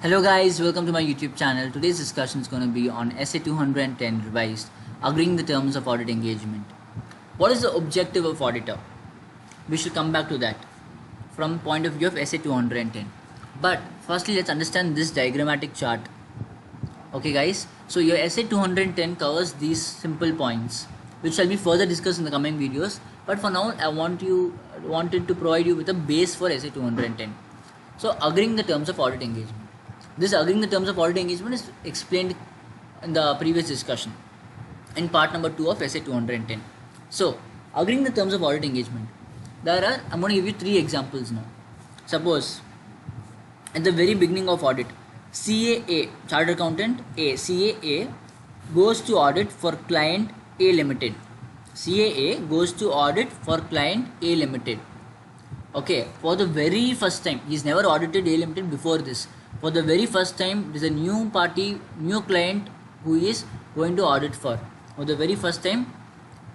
Hello guys, welcome to my YouTube channel. Today's discussion is going to be on SA 210 revised, agreeing the terms of audit engagement. What is the objective of auditor? We should come back to that from point of view of SA 210. But firstly, let's understand this diagrammatic chart. Okay guys, so your SA 210 covers these simple points, which shall be further discussed in the coming videos. But for now, I wanted to provide you with a base for SA 210. So agreeing the terms of audit engagement. This agreeing the terms of audit engagement is explained in the previous discussion in part number 2 of SA 210. So agreeing the terms of audit engagement. I'm going to give you 3 examples now. Suppose at the very beginning of audit, CAA, Chartered Accountant A, CAA goes to audit for client A Limited. CAA goes to audit for client A Limited. Okay, for the very first time, he's never audited A Limited before this. For the very first time, there's a new party, new client who is going to audit for the very first time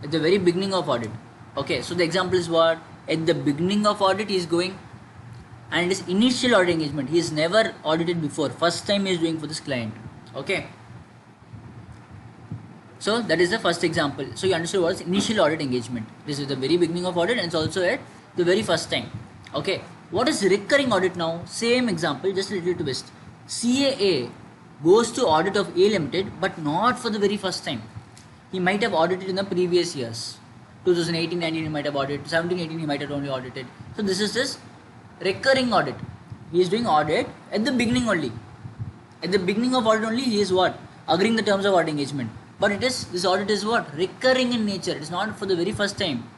at the very beginning of audit. Okay, so the example is what? At the beginning of audit he is going, and it is initial audit engagement. He is never audited before. First time he is doing for this client. Okay. So that is the first example. So you understood what is initial audit engagement. This is the very beginning of audit and it's also at the very first time. Okay. What is recurring audit now? Same example, just a little twist. CAA goes to audit of A Limited, but not for the very first time. He might have audited in the previous years. 2018-19 he might have audited, 17-18 he might have only audited. So this is this recurring audit. He is doing audit at the beginning only. At the beginning of audit only he is what? Agreeing the terms of audit engagement. But this audit is what? Recurring in nature. It is not for the very first time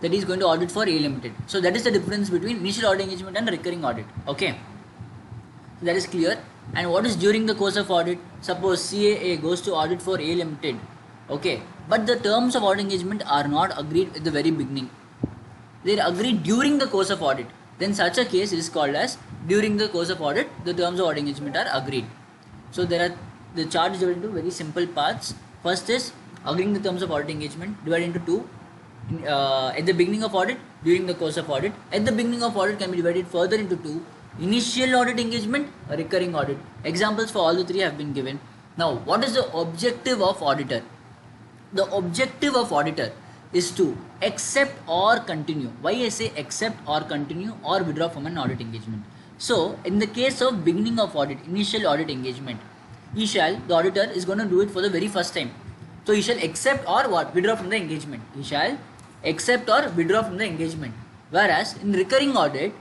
that is going to audit for A Limited. So that is the difference between initial audit engagement and recurring audit. Okay, so that is clear. And what is during the course of audit? Suppose CAA goes to audit for A Limited. Okay, but the terms of audit engagement are not agreed at the very beginning. They are agreed during the course of audit. Then such a case is called as during the course of audit the terms of audit engagement are agreed. So the chart is divided into very simple parts. First is agreeing the terms of audit engagement, divided into 2. At the beginning of audit, during the course of audit. At the beginning of audit can be divided further into 2. Initial audit engagement, recurring audit. Examples for all the 3 have been given. Now, what is the objective of auditor? The objective of auditor is to accept or continue. Why I say accept or continue or withdraw from an audit engagement? So, in the case of beginning of audit, initial audit engagement, the auditor is going to do it for the very first time. So he shall accept or what? Withdraw from the engagement. He shall accept or withdraw from the engagement. Whereas in recurring audit,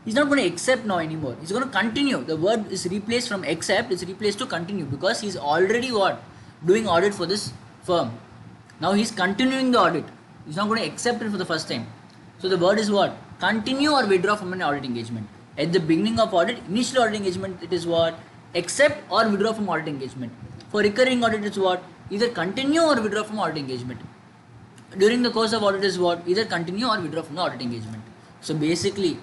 he's not going to accept now anymore. He's going to continue. The word is replaced from accept, is replaced to continue, because he's already what? Doing audit for this firm. Now he's continuing the audit. He's not going to accept it for the first time. So the word is what? Continue or withdraw from an audit engagement. At the beginning of audit, initial audit engagement, it is what? Accept or withdraw from audit engagement. For recurring audit, it's what? Either continue or withdraw from audit engagement. During the course of audit is what? Either continue or withdraw from the audit engagement. So basically,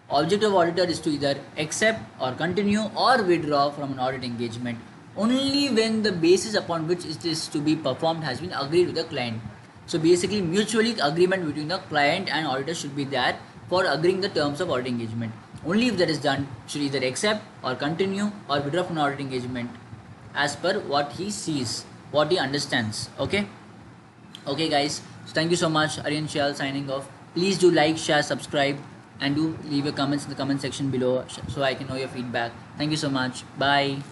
objective of auditor is to either accept or continue or withdraw from an audit engagement only when the basis upon which it is to be performed has been agreed with the client. So basically, mutually agreement between the client and auditor should be there for agreeing the terms of audit engagement. Only if that is done, should either accept or continue or withdraw from an audit engagement as per what he sees, what he understands. Okay guys, so thank you so much. Aryan Shal signing off. Please do like, share, subscribe, and do leave your comments in the comment section below so I can know your feedback. Thank you so much. Bye.